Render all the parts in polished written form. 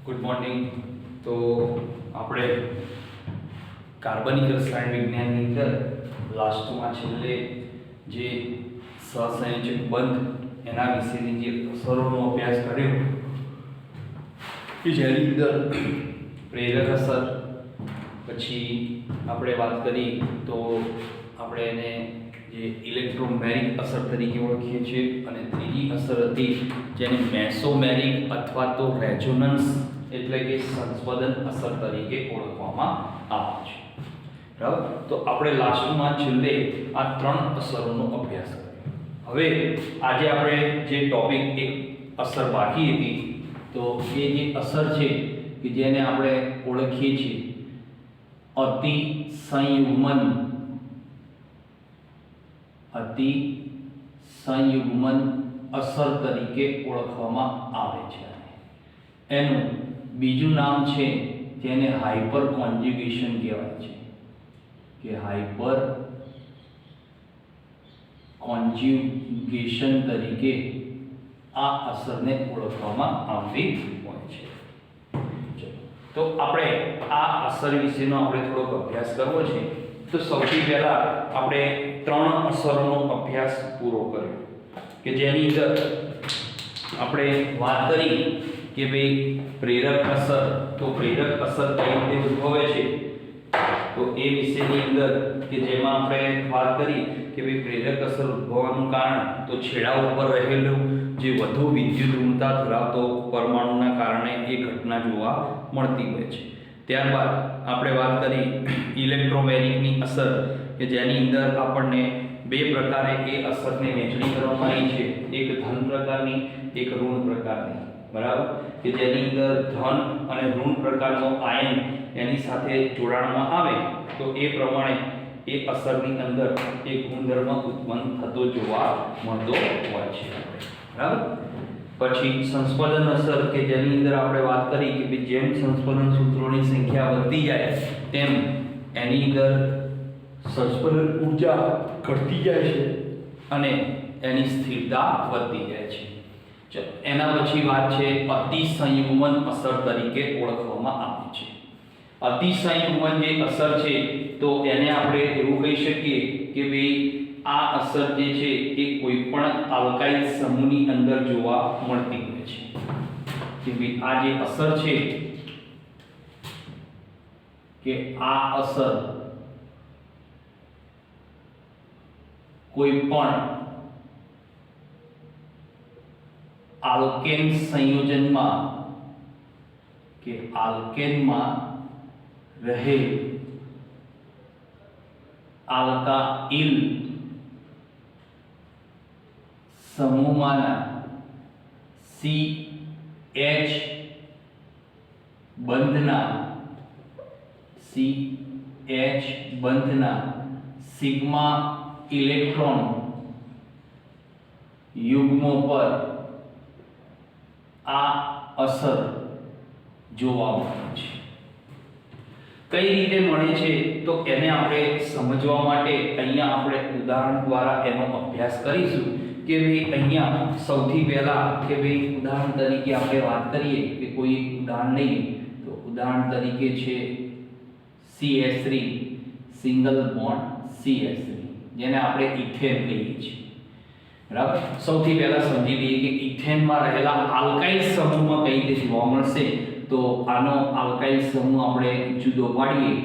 Good morning. તો આપણે કાર્બનિક રસાયણ વિજ્ઞાનની અંદર લાસ્ટમાં છેલ્લે જે સહસંયોજક બંધ એના વિશેની જે અસરોનો અભ્યાસ કર્યો કે જેની અંદર પ્રેરક અસર, પછી આપણે વાત કરી તો આપણે એને જે ઇલેક્ટ્રોમેરિક અસર તરીકે ઓળખીએ છીએ, અને ત્રીજી અસર હતી જેને મેસોમેરિક અથવા તો રેઝોનન્સ એટલે કે સંસ્પંદન અસર તરીકે ઓળખવામાં આવે છે. બરાબર. તો આપણે લાસ્ટમાં છેલ્લે આ ત્રણ અસરોનો અભ્યાસ કર્યો. હવે આજે આપણે જે ટોપિક એક અસર બાકી હતી, તો એ જે અસર છે કે જેને આપણે ઓળખીએ છીએ અતિસંયુગ્મન અસર તરીકે ઓળખવામાં આવે છે. એનું બીજું નામ છે જેને હાઇપર કોન્જ્યુગેશન કહેવાય છે, કે હાઇપર કોન્જ્યુગેશન તરીકે આ અસરને ઓળખવામાં આવતી હોય છે. તો આપણે આ અસર વિશેનો આપણે થોડોક અભ્યાસ કરવો છે. તો સૌથી પહેલા આપણે ત્રણ અસરોનો અભ્યાસ પૂરો કર્યો, કે જેની અંદર આપણે વાત કરી કે ભાઈ પ્રેરક અસર. તો પ્રેરક અસર કઈ રીતે ઉદ્ભવે છે, તો એ વિશેની અંદર કે જેમાં આપણે વાત કરી કે ભાઈ પ્રેરક અસર ઉદ્ભવવાનું કારણ તો છેડા ઉપર રહેલું જે વધુ વિદ્યુત ઋણતા ધરાવતો પરમાણુના કારણે એ ઘટના જોવા મળતી હોય છે. ત્યારબાદ આપણે વાત કરી ઇલેક્ટ્રોમેરિકની અસર, કે જેની અંદર આપણને બે પ્રકારે એ અસરને વહેંચણી કરવામાં આવી છે, એક ધન પ્રકારની, એક ઋણ પ્રકારની. બરાબર. કે જેની અંદર ધન અને ઋણ પ્રકારનો આયન એની સાથે જોડાણમાં આવે તો એ પ્રમાણે એ અસરની અંદર એક ગુણધર્મ ઉત્પન્ન થતો જોવા મળતો હોય છે. બરાબર. પછી સંસ્પંદન અસર, કે જેની અંદર આપણે વાત કરી કે જેમ સંસ્પંદન સૂત્રોની સંખ્યા વધતી જાય તેમ એની અંદર સંસ્પંદન ઊર્જા ઘટતી જાય છે અને એની સ્થિરતા વધતી જાય છે. ચલો, એના પછી વાત છે અતિસંયુગ્મન અસર તરીકે ઓળખવામાં આવે છે. અતિસંયુગ્મન જે અસર છે તો એને આપણે એવું કહી શકીએ કે ભાઈ આ અસર જે છે એ કોઈ પણ આલ્કાઇલ સમૂહની અંદર જોવા મળતી હોય છે. કે ભાઈ આ જે અસર છે કે આ અસર કોઈ પણ આલ્કેન સંયોજનમાં કે આલ્કેનમાં રહે આલ્કાઇલ સમૂહમાંના CH બંધના સિગ્મા ઇલેક્ટ્રોન યુગ્મો પર આ અસર જોવા મળે છે. કઈ રીતે મળે છે તો એને આપણે સમજવા માટે અહીંયા આપણે ઉદાહરણ દ્વારા એનો અભ્યાસ કરીશું. કે ભાઈ અહીંયા સૌથી પહેલા કે ભાઈ ઉદાહરણ તરીકે આપણે વાત કરીએ કે કોઈ ઉદાહરણ લઈએ તો ઉદાહરણ તરીકે છે CH3 સિંગલ બોન્ડ CH3, જેને આપણે ઇથેન કહીએ છીએ. બરાબર. સૌથી પહેલા સમજી લઈએ કે ઇથેનમાં રહેલા આલ્કાઇલ સમૂહમાં કઈ રીતે જોવા મળશે. તો આનો આલ્કાઇલ સમૂહ આપણે જુદો પાડીએ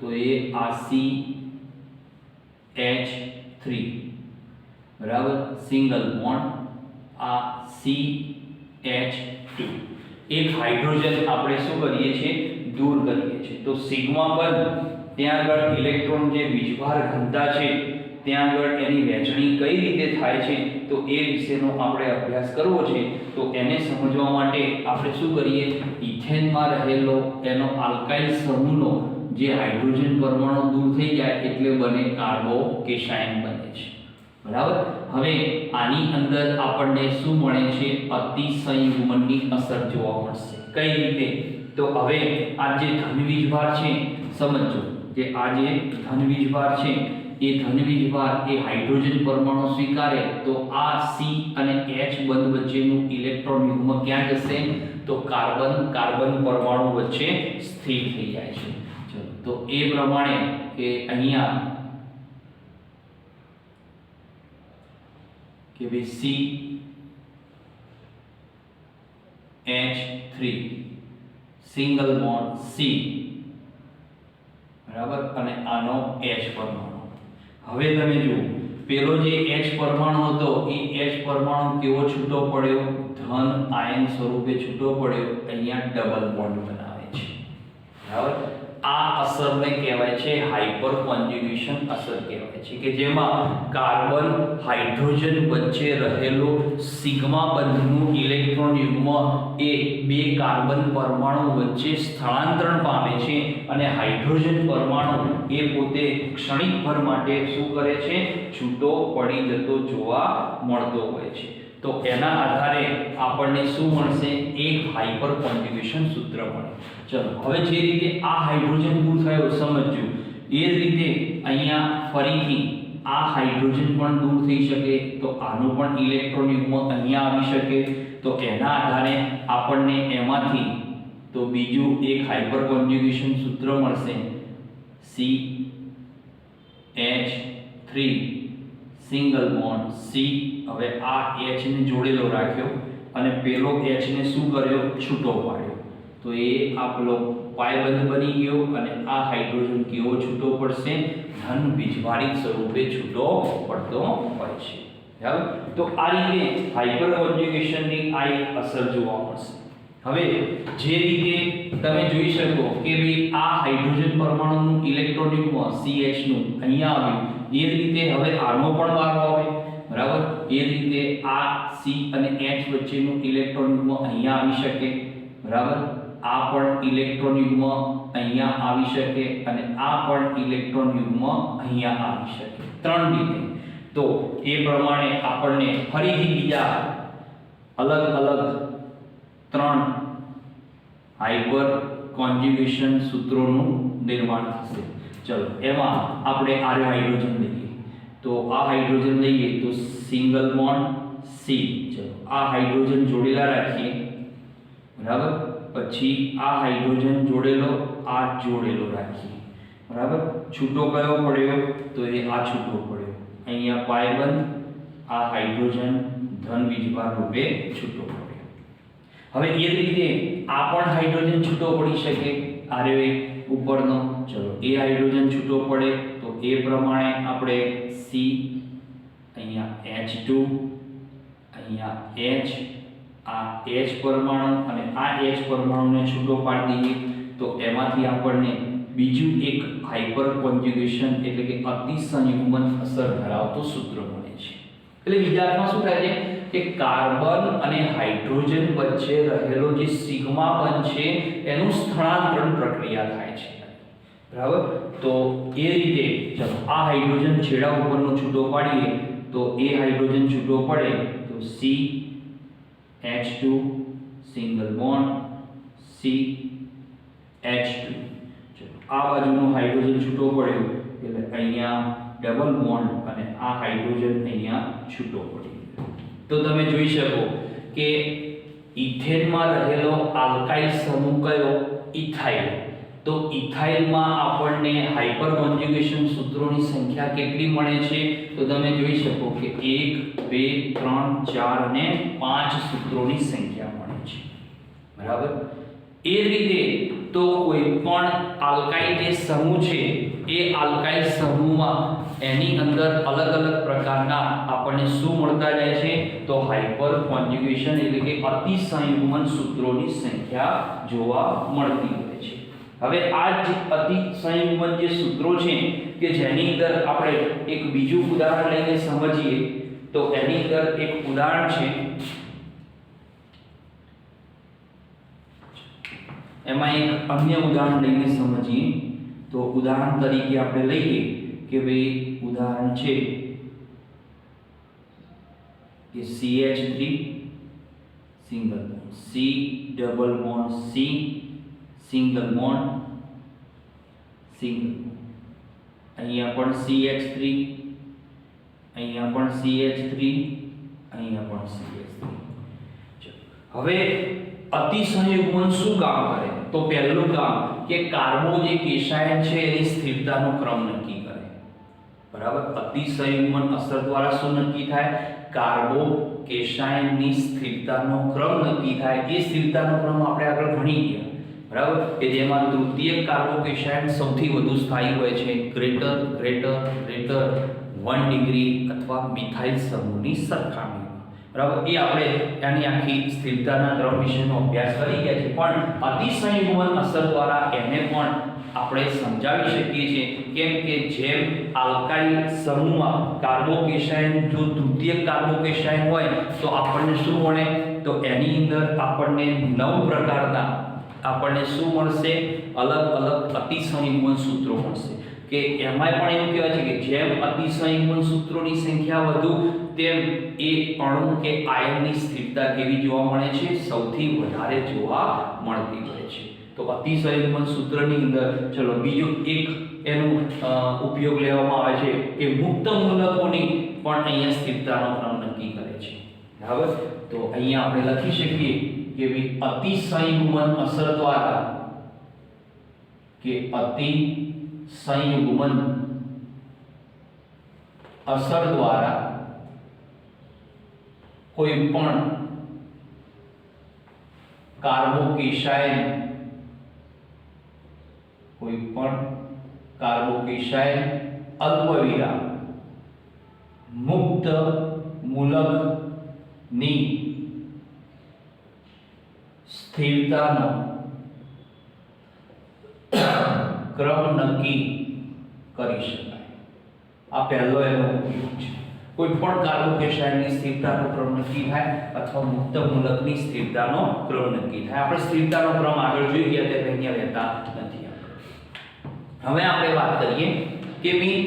તો એ આ CH3, બરાબર, સિંગલ બોન્ડ, આ CH2. એક હાઇડ્રોજન આપણે શું કરીએ છીએ, દૂર કરીએ છીએ. તો સિગ્મા બંધ ત્યાં આગળ ઇલેક્ટ્રોન જે વીજભાર ઘનતા છે ત્યાં આગળ એની વહેંચણી કઈ રીતે થાય છે તો એ વિશેનો આપણે અભ્યાસ કરવો છે. તો એને સમજવા માટે આપણે શું કરીએ, ઇથેનમાં રહેલો એનો આલ્કાઇલ સમૂહનો જે હાઇડ્રોજન પરમાણુ દૂર થઈ જાય એટલે બને કાર્બોકેશાયન બને છે. બરાબર. હવે આની અંદર આપણને શું મળે છે, અતિસંયુગ્મનની અસર જોવા મળશે. કઈ રીતે, તો હવે આ જે ધનવીજભાર છે સમજો, કે આ જે ધનવીજભાર છે એ ધનવીજભાર એ હાઇડ્રોજન પરમાણુ સ્વીકારે તો આ C અને H બંધ વચ્ચેનું ઇલેક્ટ્રોન યુગ્મ ક્યાં જશે, તો કાર્બન કાર્બન પરમાણુ વચ્ચે સ્થિર થઈ જાય છે. ચલો તો એ પ્રમાણે કે અહીંયા કે ભાઈ CH3 સિંગલ બોન્ડ C, બરાબર, અને આનો H પરમાણુ. હવે તમે જુઓ પેલો જે H પરમાણુ હતો એ H પરમાણુ કેવો છૂટો પડ્યો? ધન આયન સ્વરૂપે છૂટો પડ્યો. અહીંયા ડબલ બોન્ડ બનાવે છે, બરાબર. આ અસરને કહેવાય છે હાઇપર કોન્જ્યુગેશન અસર કહેવાય છે, કે જેમાં કાર્બન હાઇડ્રોજન વચ્ચે રહેલો સિગ્મા બંધનું ઇલેક્ટ્રોન યુગ્મ એ બે કાર્બન પરમાણુ વચ્ચે સ્થળાંતરણ પામે છે અને હાઇડ્રોજન પરમાણુ એ પોતે ક્ષણિકભર માટે શું કરે છે? છૂટો પડી જતો જોવા મળતો હોય છે. તો એના આધારે આપણને શું મળશે? એક હાઇપર કોન્જ્યુગેશન સૂત્ર મળે. ચલો હવે જે રીતે આ હાઇડ્રોજન દૂર થયો સમજજો, એ જ રીતે અહીંયા ફરીથી આ હાઇડ્રોજન પણ દૂર થઈ શકે, તો આનું પણ ઇલેક્ટ્રોન યુગ્મ અહીંયા આવી શકે. તો એના આધારે આપણને એમાંથી તો બીજું એક હાઇપર કોન્જ્યુગેશન સૂત્ર મળશે, CH3 સિંગલ બોન્ડ C. હવે આ H ને જોડેલો રાખ્યો અને પેલો H ને શું કર્યો? છૂટો પાડ્યો. તો એ આપણો પાયબંધ બની ગયો અને આ હાઇડ્રોજન કેવો છૂટો પડશે? ધન વીજભારિત સ્વરૂપે છૂટો પડતો હોય છે, બરાબર. તો આ રીતે હાઇપર કોન્જ્યુગેશનની આ એક અસર જોવા મળશે. હવે જે રીતે તમે જોઈ શકો કે ભાઈ આ હાઇડ્રોજન પરમાણુનું ઇલેક્ટ્રોન યુગ્મ CH નું અહીંયા આવ્યું, એ જ રીતે હવે આનો પણ વારો આવે, બરાબર. એ જ રીતે આ C અને H વચ્ચેનું ઇલેક્ટ્રોન યુગ્મ અહીંયા આવી શકે, બરાબર. આ પણ ઇલેક્ટ્રોન યુગ્મ અહીંયા આવી શકે અને આ પણ ઇલેક્ટ્રોન યુગ્મ અહીંયા આવી શકે, ત્રણ રીતે. તો એ પ્રમાણે આપણને ફરીથી બીજા અલગ અલગ ત્રણ હાઇપર કોન્જ્યુગેશન સૂત્રોનું નિર્માણ થશે. ચલો એમાં આપણે આ હાઇડ્રોજન લઈએ, તો આ હાઇડ્રોજન લઈએ તો સિંગલ બોન્ડ C. ચલો આ હાઇડ્રોજન જોડેલા રાખીએ, બરાબર. પછી આ હાઇડ્રોજન જોડેલો આ જોડેલો રાખીએ, બરાબર. છૂટો કયો પડ્યો? તો એ આ છૂટો પડ્યો. અહીંયા પાયબંધ, આ હાઇડ્રોજન ધન વીજભાર રૂપે છૂટો પડ્યો. હવે એ જ રીતે આ પણ હાઇડ્રોજન છૂટો પડી શકે, આરે ઉપરનો. ચલો એ હાઇડ્રોજન છૂટો પડે તો એ પ્રમાણે આપણે C, અહીંયા H2, અહીંયા H, આ H પરમાણુ અને આ H પરમાણુને છૂટો પાડી દઈએ તો એમાંથી આપણને બીજું એક હાઇપર કોન્જ્યુગેશન એટલે કે અતિસંયુગ્મન અસર ધરાવતો સૂત્ર મળે છે. એટલે બીજા અર્થમાં શું થાય છે કે કાર્બન અને હાઇડ્રોજન વચ્ચે રહેલો જે સિગ્મા બંધ છે એનું સ્થળાંતરણ પ્રક્રિયા થાય છે, બરાબર. તો એ રીતે ચલો આ હાઇડ્રોજન છેડા ઉપરનો છૂટો પાડીએ તો એ હાઇડ્રોજન છૂટો પડે તો CH2 સિંગલ બોન્ડ CH2. ચલો આ બાજુનો હાઇડ્રોજન છૂટો પડ્યો એટલે અહીંયા ડબલ બોન્ડ અને આ હાઇડ્રોજન અહીંયા છૂટો પડ્યો. તો તમે જોઈ શકો કે ઇથેનમાં રહેલો આલ્કાઇલ સમૂહ કયો? ઇથાઇલ. તો ઇથાઇલમાં આપણને હાઇપર કોન્જ્યુગેશન સૂત્રોની સંખ્યા કેટલી મળે છે? તો તમે જોઈ શકો કે 1 2 3 4 અને 5 સૂત્રોની સંખ્યા મળે છે, બરાબર. એ જ રીતે તો કોઈ પણ આલ્કાઇલ જે સમૂહ છે એ આલ્કાઇલ સમૂહમાં એની અંદર અલગ અલગ પ્રકારના આપણને શું મળતા જાય છે? તો હાઇપર કોન્જ્યુગેશન એટલે કે અતિસંયુગ્મન સૂત્રોની સંખ્યા જોવા મળતી હોય છે. હવે આ જ અતિસંયુગ્મન જે સૂત્રો છે કે જેની અંદર આપણે એક બીજું ઉદાહરણ લઈને સમજીએ તો એની અંદર એક ઉદાહરણ છે, એમાં એક અન્ય ઉદાહરણ લઈને સમજીએ. તો ઉદાહરણ તરીકે આપણે લઈએ કે ભાઈ ઉદાહરણ છે કે CH3 single bond C double bond C single bond single. અહીંયા પણ CH3, અહીંયા પણ CH3, અહીંયા પણ CH3. હવે અતિસંયુગ્મન શું કામ કરે? તો પહેલું કામ કે કાર્બો જે કેશાયન છે એની સ્થિરતાનો ક્રમ નક્કી કરે, બરાબર. અતિસંયુગ્મન અસર દ્વારા શું નક્કી થાય? કાર્બો કેશાયનની સ્થિરતાનો ક્રમ નક્કી થાય. એ સ્થિરતાનો ક્રમ આપણે આગળ ભણી ગયા, બરાબર, કે જેમાં તૃતીય કાર્બો કેશાયન સૌથી વધુ સ્થાયી હોય છે, ગ્રેટર 1 ડિગ્રી અથવા મિથાઇલ સમૂહની સરખામણીમાં, બરાબર. એ આપણે આની આખી સ્થિરતાના ક્રમ વિશેનો અભ્યાસ કરી ગયા છે. પણ અતિસંયુગ્મન અસર દ્વારા એને પણ આપણે સમજાવી શકીએ છીએ. કેમ કે જેમ આલ્કાઇલ સમૂહમાં કાર્બોકેશાયન જો તૃતીય કાર્બોકેશાયન હોય તો આપણને શું મળે? તો એની અંદર આપણને 9 પ્રકારના આપણને શું મળશે? અલગ અલગ અતિસંયુગ્મન સૂત્રો મળશે. કે એમાં પણ એવું કહેવાય છે કે જેમ અતિસંયુગ્મન સૂત્રોની સંખ્યા વધુ તેમ એ અણુ કે આયનની સ્થિરતા કેવી જોવા મળે છે? સૌથી વધારે જોવા મળતી હોય છે. તો અતિસંયુગ્મન સૂત્રની અંદર ચલો બીજું એક એનો ઉપયોગ લેવામાં આવે છે કે મુક્ત મૂલકોની પણ અહીંયા સ્થિરતાનો ક્રમ નક્કી કરે છે, બરાબર. તો અહીંયા આપણે લખી શકીએ કે ભાઈ અતિસંયુગ્મન અસર દ્વારા કોઈ પણ કાર્બોકેશાયન અલ્પવિરામ મુક્ત મૂલકની સ્થિરતાનો ક્રમ નક્કી કરી શકાય. આ પહેલો એનો ઉપયોગ છે. કોઈ પણ કાર્બોકેશાયનની સ્થિરતાનો ક્રમ નક્કી થાય અથવા મુક્ત મૂલકની સ્થિરતાનો ક્રમ નક્કી થાય. આપણે સ્થિરતાનો ક્રમ આગળ જોઈ ગયા તે અહીંયા રહેતા નથી. હવે આપણે વાત કરીએ કે ભાઈ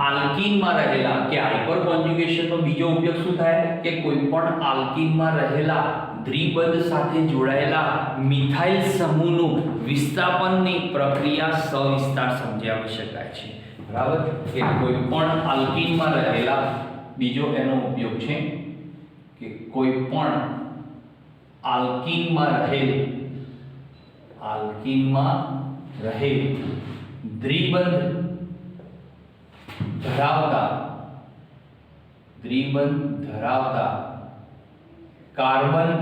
આલ્કીનમાં રહેલા કે હાઇપર કોન્જ્યુગેશનનો બીજો ઉપયોગ શું થાય? કે કોઈ પણ આલ્કીનમાં રહેલા દ્વિબંધ સાથે જોડાયેલા મિથાઇલ સમૂહનું વિસ્થાપનની પ્રક્રિયા સવિસ્તાર સમજાવી શકાય છે, બરાબર. કે કોઈ પણ આલ્કીનમાં રહેલા બીજો એનો ઉપયોગ છે કે કોઈ પણ આલ્કીનમાં રહેલ દ્વિબંધ ધરાવતા કાર્બન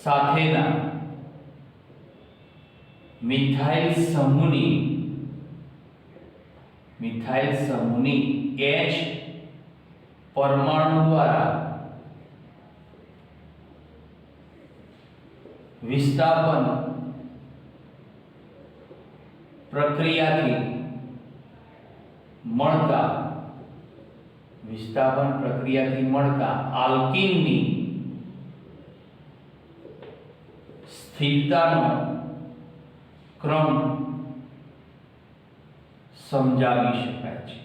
સાથેના મિથાઇલ સમૂહની H પરમાણુ દ્વારા વિસ્થાપન પ્રક્રિયાથી મળતા આલ્કીનની સ્થિરતાનો ક્રમ સમજાવી શકાય છે.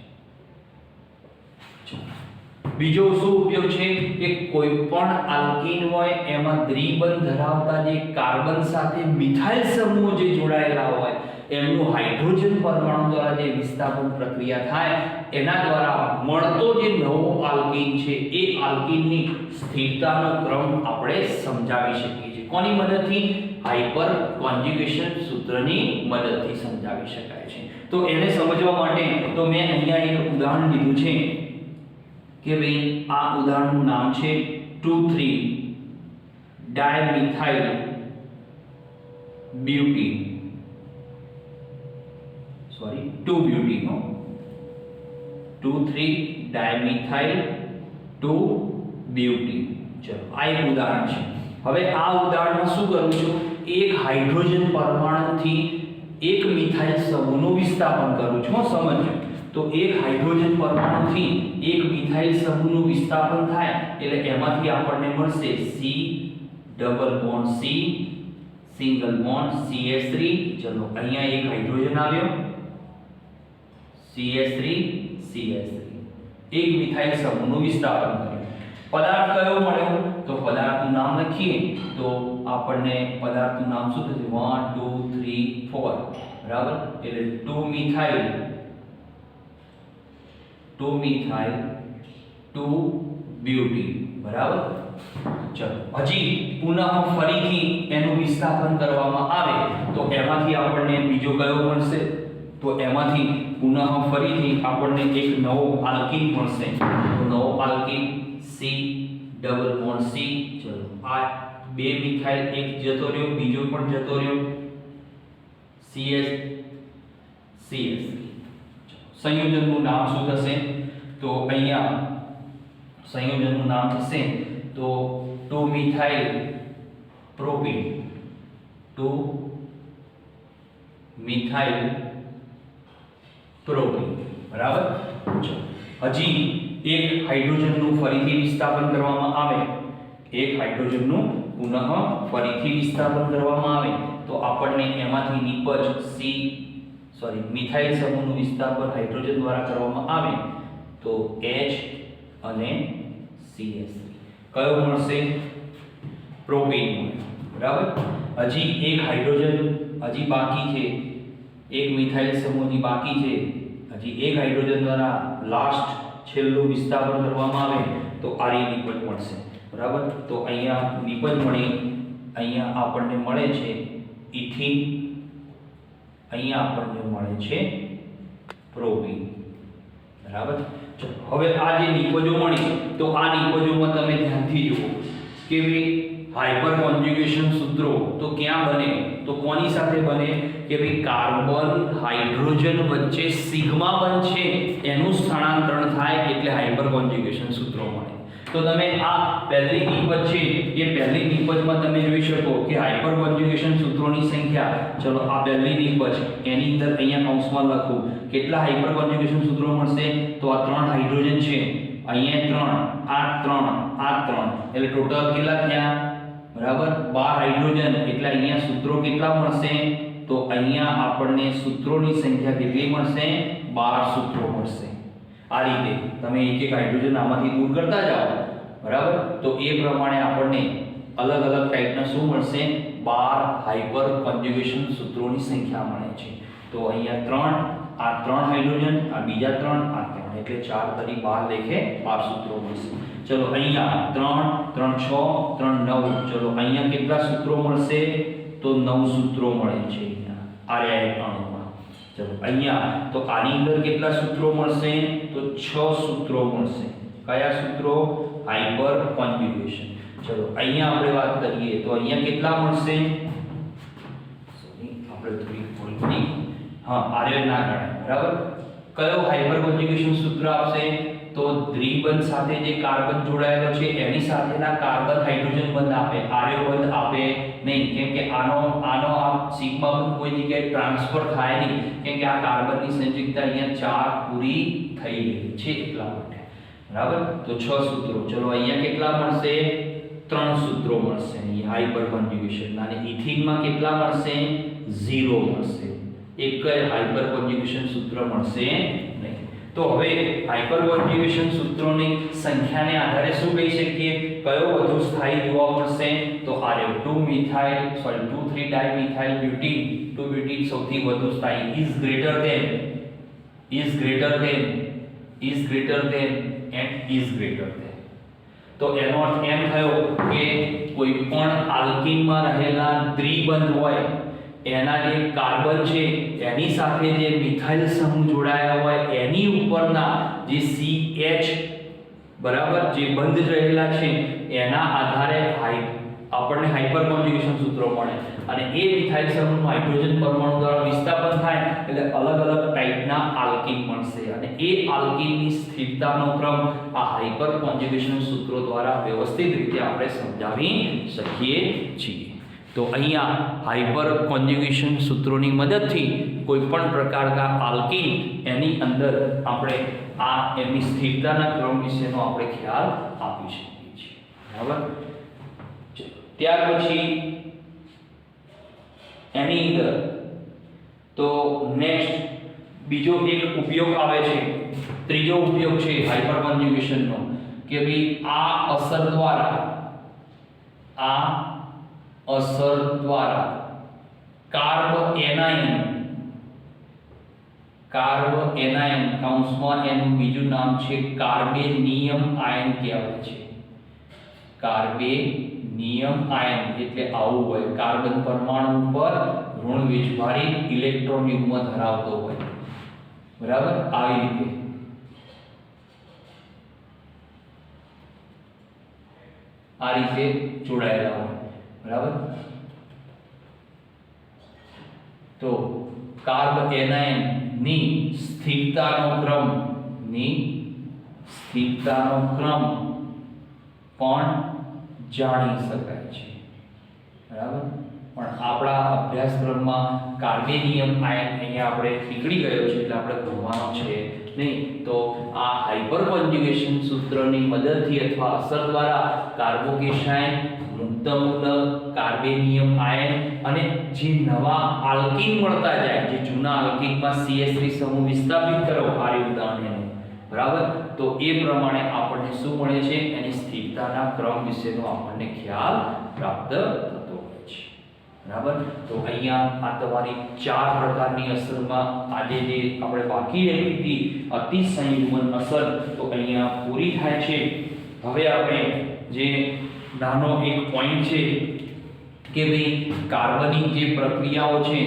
બીજો શું ઉપયોગ છે કે કોઈ પણ આલ્કીન હોય એમાં દ્વિબંધ ધરાવતા જે કાર્બન સાથે મિથાઇલ સમૂહ જે જોડાયેલા હોય એમનું હાઇડ્રોજન પરમાણુ દ્વારા જે વિસ્થાપન પ્રક્રિયા થાય એના દ્વારા મળતો જે નવો આલ્કીન છે એ આલ્કીનની સ્થિરતાનો ક્રમ આપણે સમજાવી શકીએ છીએ. કોની મદદથી? હાઇપર કોન્જ્યુગેશન સૂત્રની મદદથી સમજાવી શકાય છે. તો એને સમજવા માટે તો મેં અહીંયા એક ઉદાહરણ લીધું છે કે ભાઈ આ ઉદાહરણનું નામ છે 2,3-dimethyl butene. સોરી 2-butene, નો 2,3-dimethyl 2-butene. ચલો આ એક ઉદાહરણ છે. હવે આ ઉદાહરણમાં શું કરું છું? એક હાઇડ્રોજન પરમાણુથી એક મિથાઇલ સમૂહનું વિસ્થાપન કરું છું. સમજો તો એક હાઇડ્રોજન પરમાણુથી એક મિથાઇલ સમૂહનું વિસ્થાપન થાય એટલે એમાંથી આપણને મળશે C double bond C single bond CH3. ચલો અહીંયા એક હાઇડ્રોજન આવ્યો CH3 એક મિથાઇલ સમૂહનું વિસ્થાપન કર્યું. પદાર્થ કયો મળ્યો? તો પદાર્થનું નામ લખીએ તો આપણને પદાર્થનું નામ શું થશે? 1 2 3 4, બરાબર. એટલે 2-methyl 2-butene. બરાબર. ચલો હજી પુનઃ ફરીથી એનું વિસ્થાપન કરવામાં આવે તો એમાંથી આપણને બીજો કયો મળશે? તો એમાંથી પુનઃ ફરીથી આપણને એક નવો આલ્કીન મળશે. તો નવો alkene C double bond C. ચલો આ બે મિથાઇલ એક જતો રહ્યો, બીજો પણ જતો રહ્યો, CS CS. સંયોજનનું નામ શું થશે? તો અહીંયા સંયોજનનું નામ થશે તો 2 મિથાઇલ પ્રોપીન, 2 મિથાઇલ પ્રોપીન. બરાબર. હજી એક હાઇડ્રોજનનું ફરીથી વિસ્થાપન કરવામાં આવે, એક હાઇડ્રોજનનું પુનઃ ફરીથી વિસ્થાપન કરવામાં આવે તો આપણને એમાંથી નિપજ મિથાઇલ સમૂહનું વિસ્થાપન હાઇડ્રોજન દ્વારા કરવામાં આવે તો H અને CS. કયો મળશે? પ્રોપીન. બરાબર. હજી એક હાઇડ્રોજન હજી બાકી છે, એક મિથાઇલ સમૂહ હજી બાકી છે, હજી એક હાઇડ્રોજન દ્વારા લાસ્ટ છેલ્લું વિસ્થાપન કરવામાં આવે તો આરી નિપજ મળશે. બરાબર. તો અહીંયા નિપજ મળી, અહીંયા આપણને મળે છે ઇથિન, અહીંયા આપણને મળે છે પ્રોપીન. બરાબર. હવે આ જે નિપજો મળી તો આ નિપજોમાં તમે ધ્યાનથી જુઓ કે હાઇપર કોન્જ્યુગેશન સૂત્રો તો ક્યાં બને? તો કોની સાથે બને કે ભાઈ કાર્બન હાઇડ્રોજન વચ્ચે સિગ્મા બંધ છે એનું સ્થાનાંતરણ થાય એટલે હાઇપર કોન્જ્યુગેશન સૂત્રો મળે. તો તમે આ પહેલી નિપજ છે એ પહેલી નિપજમાં તમે જોઈ શકો કે હાઇપર કોન્જ્યુગેશન સૂત્રોની સંખ્યા, ચલો આ પહેલી નિપજ એની અંદર અહીંયા કૌંસમાં લખું કેટલા હાઇપર કોન્જ્યુગેશન સૂત્રો મળશે? તો આ 3 હાઇડ્રોજન છે, અહીંયા 3, આ 3 એટલે ટોટલ કેટલા થયા? બરાબર 12 હાઇડ્રોજન એટલે અહીંયા સૂત્રો કેટલા મળશે? તો અહીંયા આપણને સૂત્રોની સંખ્યા કેટલી મળશે? 12 સૂત્રો મળશે. આ રીતે તમે એક એક હાઇડ્રોજન આમાંથી દૂર કરતા જાઓ. બરાબર. તો એ પ્રમાણે આપણને અલગ અલગ ટાઈપના શું મળશે? 12 હાઇપર કોન્જ્યુગેશન સૂત્રોની સંખ્યા મળે છે. તો અહીંયા 3, આ 3 હાઇડ્રોજન, આ બીજા 3, આ 3 એટલે 4 તરી 12 લેખે 12 સૂત્રો મળશે. ચલો અહીંયા 3, 3 6, 3 9. ચલો અહીંયા કેટલા સૂત્રો મળશે? તો 9 સૂત્રો મળે છે અહીંયા આર્યા અણુમાં. ચલો અહીંયા તો આની અંદર કેટલા સૂત્રો મળશે? તો 6 સૂત્રો મળશે. કયા સૂત્રો? Hyper conjugation. ચલો અહીંયા આપણે વાત કરીએ તો અહીંયા કેટલા મળશે? આપણે થોડી ભૂલની આર્ય ના ગણાય. બરાબર. કયો હાઇપર કોન્જ્યુગેશન સૂત્ર આપશે? તો દ્વિબંધ સાથે જે કાર્બન જોડાયેલો છે એની સાથેના કાર્બન હાઇડ્રોજન બંધ આપે, આર્ય બંધ આપે નહીં. કેમ કે આનો આ સિગ્મા બંધ કોઈ જગ્યાએ ટ્રાન્સફર થાય નહીં, કેમ કે આ કાર્બનની સંયોજકતા અહીંયા 4 પૂરી થઈ ગઈ છે એટલા માટે. બરાબર. તો 6 સૂત્રો. ચલો અહીંયા કેટલા મળશે? 3 સૂત્રો મળશે અહીંયા હાઇપર કોન્જ્યુગેશન. અને ઇથિનમાં કેટલા મળશે? 0 મળશે. એક હાઇપર કોન્જ્યુગેશન સૂત્ર મળશે નહીં. તો હવે હાઇપર કોન્જ્યુગેશન સૂત્રોની સંખ્યાને આધારે શું કહી શકીએ? કયો વધુ સ્થાયી જોવા મળશે? તો આ 2 3 ડાયમિથાઇલ બ્યુટીન, 2 બ્યુટીન સૌથી વધુ સ્થાયી, is greater than and is greater than. તો એનો અર્થ એમ થયો કે કોઈ પણ આલ્કીનમાં રહેલા દ્વિબંધ હોય એના જે કાર્બન છે એની સાથે જે મિથાઇલ સમૂહ જોડાયા હોય એની ઉપરના જે CH બરાબર જે બંધ રહેલા છે એના આધારે આપણને હાઇપર કોન્જ્યુગેશન સૂત્રો મળે અને એ મિથાઇલ સમૂહનું હાઇડ્રોજન પરમાણુ દ્વારા વિસ્થાપન થાય એટલે અલગ અલગ ટાઈપના આલ્કીન મળશે અને એ આલ્કીનની સ્થિરતાનો ક્રમ આ હાઇપર કોન્જ્યુગેશન સૂત્રો દ્વારા વ્યવસ્થિત રીતે આપણે સમજાવી શકીએ છીએ. તો અહીંયા હાઇપર કોન્જ્યુગેશન સૂત્રોની મદદથી કોઈ પણ પ્રકારના આલ્કીન એની અંદર આપણે આ એમની સ્થિરતાના ક્રમ વિશેનો આપણે ખ્યાલ આપી શકીએ છીએ. બરાબર. ત્યાર પછી એની અંદર તો નેક્સ્ટ બીજો એક ઉપયોગ આવે છે, ત્રીજો ઉપયોગ છે હાઇપર કોન્જ્યુગેશનનો કે ભાઈ આ અસર દ્વારા કાર્બ એનાયન કૌંસમાં એનું બીજું નામ છે કાર્બેનિયમ આયન કહેવાય છે. કાર્બેનિયમ આયન એટલે આવું હોય, કાર્બન પરમાણુ પર ઋણ વીજભારિત ઇલેક્ટ્રોન યુગ્મ ધરાવતો હોય, બરાબર, આવી રીતે આ રીતે જોડાયેલા હોય, બરાબર. તો કાર્બ એનાયન ની સ્થિરતાનો ક્રમ પણ જાણી શકાય છે, બરાબર. પણ આપણા અભ્યાસક્રમમાં કાર્બેનિયમ આયન અહીંયા આપણે નીકળી ગયો છે એટલે આપણે ભણવાનો છે નહીં. તો આ હાઇપર કોન્જ્યુગેશન સૂત્રની મદદથી અથવા અસર દ્વારા કાર્બોકેશાયન, મુક્ત મૂલક, કાર્બેનિયમ આયન અને જે નવા આલ્કીન મળતા જાય, જે જૂના આલ્કીનમાં CH3 સમૂહ વિસ્થાપિત કરો, આ ઉદાહરણ, બરાબર. તો એ પ્રમાણે આપણને શું મળે છે, એની સ્થિરતાના ક્રમ વિશેનો આપણને ખ્યાલ પ્રાપ્ત થતો હોય છે, બરાબર. તો અહીંયા આ તમારી 4 પ્રકારની અસરમાં આજે જે આપણે બાકી રહી હતી અતિસંયુગ્મન અસર, તો અહીંયા પૂરી થાય છે. હવે આપણે જે નાનો એક પોઈન્ટ છે કે ભાઈ કાર્બનિક જે પ્રક્રિયાઓ છે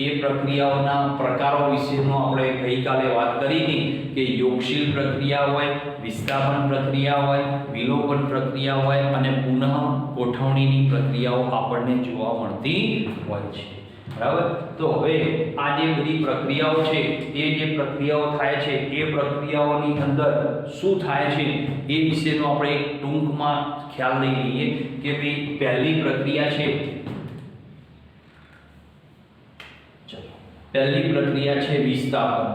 એ પ્રક્રિયાઓના પ્રકારો વિશેનો આપણે ગઈકાલે વાત કરી હતી કે યોગશીલ પ્રક્રિયા હોય, વિસ્થાપન પ્રક્રિયા હોય, વિલોપન પ્રક્રિયા હોય અને પુનઃ ગોઠવણીની પ્રક્રિયાઓ આપણને જોવા મળતી હોય છે, બરાબર. તો હવે આ જે બધી પ્રક્રિયાઓ છે, એ જે પ્રક્રિયાઓ થાય છે એ પ્રક્રિયાઓની અંદર શું થાય છે એ વિશેનો આપણે એક ટૂંકમાં ખ્યાલ લઈ લઈએ કે ભાઈ પહેલી પ્રક્રિયા છે, પહેલી પ્રક્રિયા છે વિસ્થાપન.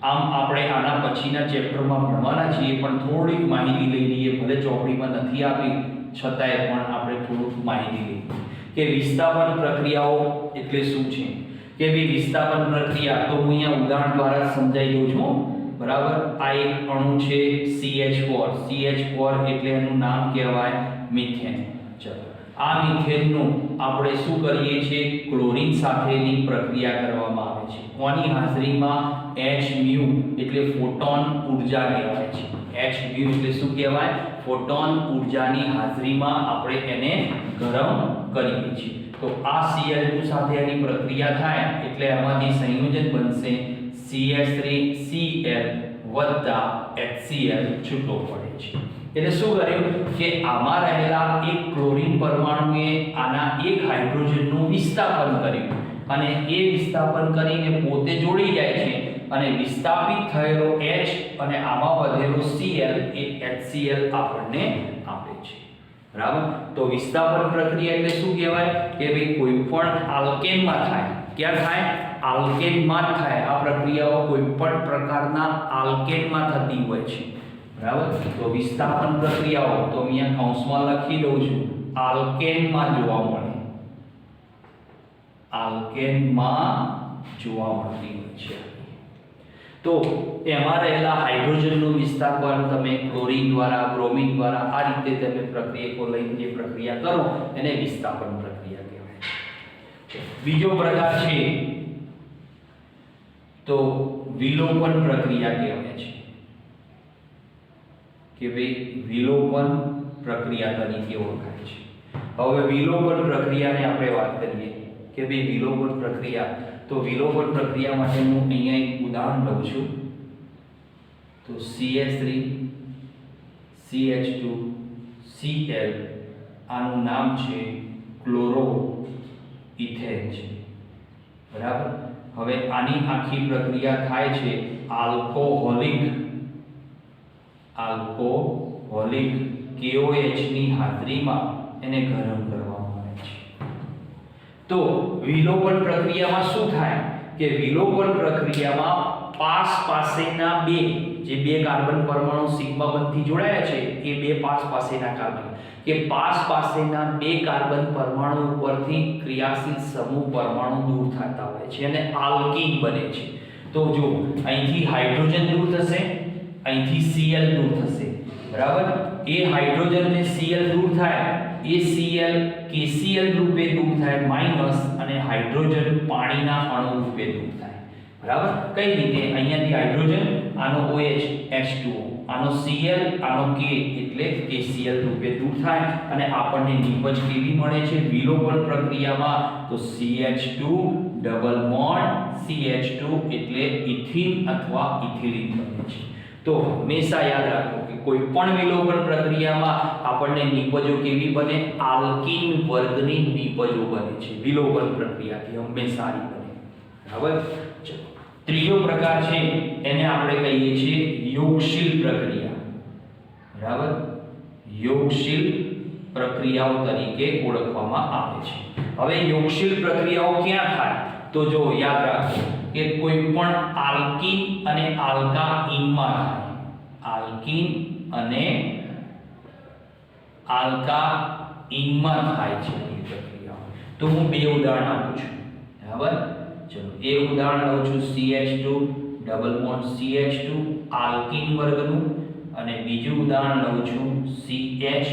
આમ આપણે આના પછીના ચેપ્ટરમાં ભણવાના છીએ, પણ થોડીક માહિતી લઈ લઈએ, ભલે ચોપડીમાં નથી આપી છતાંય પણ આપણે થોડુંક માહિતી લઈએ કે વિસ્થાપન પ્રક્રિયાઓ એટલે શું છે. કે ભાઈ વિસ્થાપન પ્રક્રિયા તો હું અહીંયા ઉદાહરણ દ્વારા સમજાવી દઉં છું, બરાબર. આ એક અણુ છે CH4 એટલે એનું નામ કહેવાય મિથેન. ચલો, આ મિથેનનું આપણે શું કરીએ છીએ, ક્લોરીન સાથેની પ્રક્રિયા કરવામાં આવે છે. કોની હાજરીમાં? Hmu એટલે ફોટોન ઊર્જા કહેવાય છે. Hmu એટલે શું કહેવાય? ફોટોન ઊર્જાની હાજરીમાં આપણે એને ગરમ કરીએ છીએ. તો આ Cl2 સાથે એની પ્રક્રિયા થાય એટલે એમાંથી સંયોજન બનશે CH3Cl HCl છૂટો પડે છે. એટલે શું કર્યું કે આમાં રહેલા એક ક્લોરીન પરમાણુએ આના એક હાઇડ્રોજનનું વિસ્થાપન કર્યું અને એ વિસ્થાપન કરીને પોતે જોડી જાય છે અને વિસ્થાપિત થયેલો H અને આમાં વધેલો Cl એ HCl આપણને આપે છે, બરાબર. તો વિસ્થાપન પ્રક્રિયા એટલે શું કહેવાય કે ભાઈ કોઈ પણ આલ્કેનમાં થાય. ક્યાં થાય? આલ્કેનમાં જ થાય. આ પ્રક્રિયાઓ કોઈ પણ પ્રકારના આલ્કેનમાં થતી હોય છે, બરાબર. તો વિસ્થાપન પ્રક્રિયાઓ તો અહીંયા કૌંસમાં લખી દઉં છું, આલ્કેનમાં જોવા મળે, આલ્કેનમાં જોવા મળતી હોય છે. તો એમાં રહેલા હાઇડ્રોજનનું વિસ્થાપન તમે ક્લોરીન દ્વારા, બ્રોમિન દ્વારા આ રીતે તમે પ્રક્રિયાઓ લઈને જે પ્રક્રિયા કરો એને વિસ્થાપન પ્રક્રિયા કહેવાય છે. બીજો પ્રકાર છે તો વિલોપન પ્રક્રિયા કહેવાય છે કે ભાઈ વિલોપન પ્રક્રિયા તરીકે ઓળખાય છે. હવે વિલોપન પ્રક્રિયાને આપણે વાત કરીએ કે ભાઈ વિલોપન પ્રક્રિયા, તો વિલોપન પ્રક્રિયા માટે હું અહીંયા એક ઉદાહરણ લઉં છું. તો CH3 CH2 Cl આનું નામ છે ક્લોરો ઇથેન છે, બરાબર. હવે આની આખી પ્રક્રિયા થાય છે આલ્કોહોલિક KOH ની હાજરીમાં એને ગરમ કરવામાં આવે છે. તો વિલોપન પ્રક્રિયામાં શું થાય કે વિલોપન પ્રક્રિયામાં પાસ પાસેના બે જે બે કાર્બન પરમાણુ સિગ્મા બંધથી જોડાયા છે એ બે પાસેના કાર્બન કે પાસેના બે કાર્બન પરમાણુ ઉપરથી ક્રિયાશીલ સમૂહ પરમાણુ દૂર થતા હોય છે અને આલ્કીન બને છે. તો જો અહીંથી હાઇડ્રોજન દૂર થશે, અહીંથી Cl દૂર થશે, બરાબર. એ હાઇડ્રોજન ને Cl દૂર થાય, એ Cl KCl રૂપે દૂર થાય માઈનસ અને હાઇડ્રોજન પાણીના અણુ રૂપે દૂર થાય, બરાબર. કઈ રીતે? અહીંયાથી હાઇડ્રોજન આનો OH H2O, આનો Cl, આનો K એટલે KCl રૂપે દૂર થાય અને આપણને નિપજ કેવી મળે છે વિલોપન પ્રક્રિયામાં તો CH2 ડબલ બોન્ડ CH2 એટલે ઇથિન અથવા ઇથિલિન બને છે। તો હંમેશા યાદ રાખો કે કોઈ પણ વિલોપન પ્રક્રિયામાં આપણને નિપજો કેવી બને આલ્કીન વર્ગની નિપજો બને છે વિલોપન પ્રક્રિયાથી હંમેશા સારી બને। બરાબર। ચલો ત્રીજો પ્રકાર છે એને આપણે કહીએ છીએ યોગશીલ પ્રક્રિયા। બરાબર। યોગશીલ પ્રક્રિયાઓ તરીકે ઓળખવામાં આવે છે। હવે યોગશીલ પ્રક્રિયાઓ ક્યાં થાય તો જો યાદ રાખો કે કોઈ પણ આલ્કીન અને આલ્કાઇનમાં થાય। આલ્કીન અને આલ્કાઇનમાં થાય છે એ પ્રક્રિયાઓ। તો હું બે ઉદાહરણ આપું છું। બરાબર। ચલો એક ઉદાહરણ લઉં છું CH2 double bond CH2 alkene વર્ગનું અને બીજું ઉદાહરણ લઉં છું CH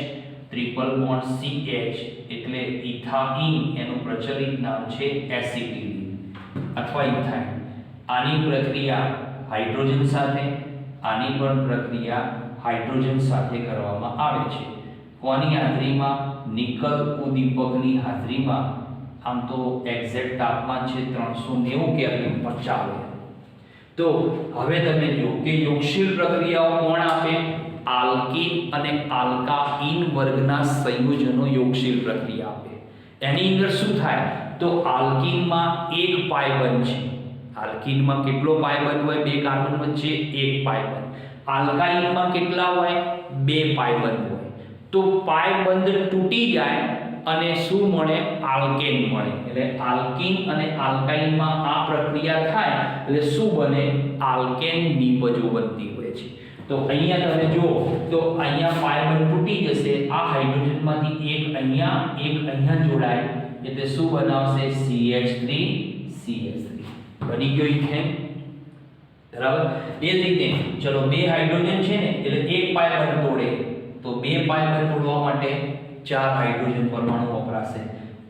ટ્રિપલ બોન્ડ CH એટલે ઇથાઇન એનું પ્રચલિત નામ છે એસિટિલિન અથવા ઇથાઇન। આની પ્રક્રિયા હાઇડ્રોજન સાથે આની પણ પ્રક્રિયા હાઇડ્રોજન સાથે કરવામાં આવે છે। કોની હાજરીમાં નિકલ ઉદ્દીપકની હાજરીમાં। આમ તો એક્ઝેક્ટ તાપમાન છે 390 કેલ્વિન પર ચાલે। તો હવે તમે જો કે યોગશીલ પ્રક્રિયાઓ કોણ આપે આલ્કીન અને આલ્કાઇન વર્ગના સંયોજનો યોગશીલ પ્રક્રિયા આપે। એની અંદર શું થાય તો આલ્કીનમાં એક પાઈ બંધ છે। આલ્કીનમાં કેટલો પાઈ બંધ હોય બે કાર્બન વચ્ચે એક પાઈ બંધ। આલ્કાઇનમાં કેટલા હોય બે પાઈ બંધ હોય। તો પાઈ બંધ તૂટી જાય અને શું મળે આલ્કેન મળે। એટલે આલ્કીન અને આલ્કાઇનમાં આ પ્રક્રિયા થાય એટલે શું બને આલ્કેન નિપજો બનતી હોય છે। તો અહીંયા તમે જુઓ તો અહીંયા પાઈ બંધ તૂટી જશે। આ હાઇડ્રોજનમાંથી એક અહીંયા જોડાય એટલે શું બનાવશે CH3 બની ગયો ઇથેન। બરાબર। એ જ રીતે ચલો બે હાઇડ્રોજન છે ને એટલે એક પાઈ બંધ તોડે તો બે પાઈ બંધ તોડવા માટે 4 હાઇડ્રોજન પરમાણુ વપરાશે।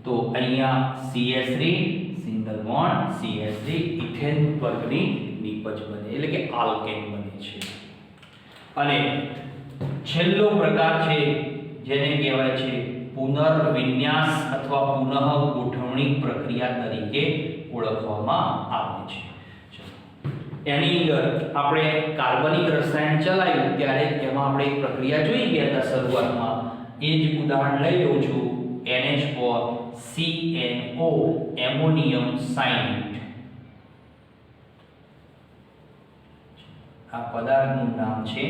તો અહીંયા CH3 single bond CH3 ethane વર્ગની નિપજ બને એટલે કે આલ્કેન બને છે। અને છેલ્લો પ્રકાર છે જેને કહેવાય છે પુનર્વિન્યાસ અથવા પુનઃ ગોઠવણી પ્રક્રિયા તરીકે ઓળખવામાં આવે છે। એની અંદર આપણે કાર્બનિક રસાયણ ચલાવ્યું ત્યારે એમાં આપણે એક પ્રક્રિયા જોઈ ગયા હતા શરૂઆતમાં। એ જ ઉદાહરણ લઈ લઉં છું NH4CNO એમોનિયમ સાયનેટ। આ પદાર્થનું નામ છે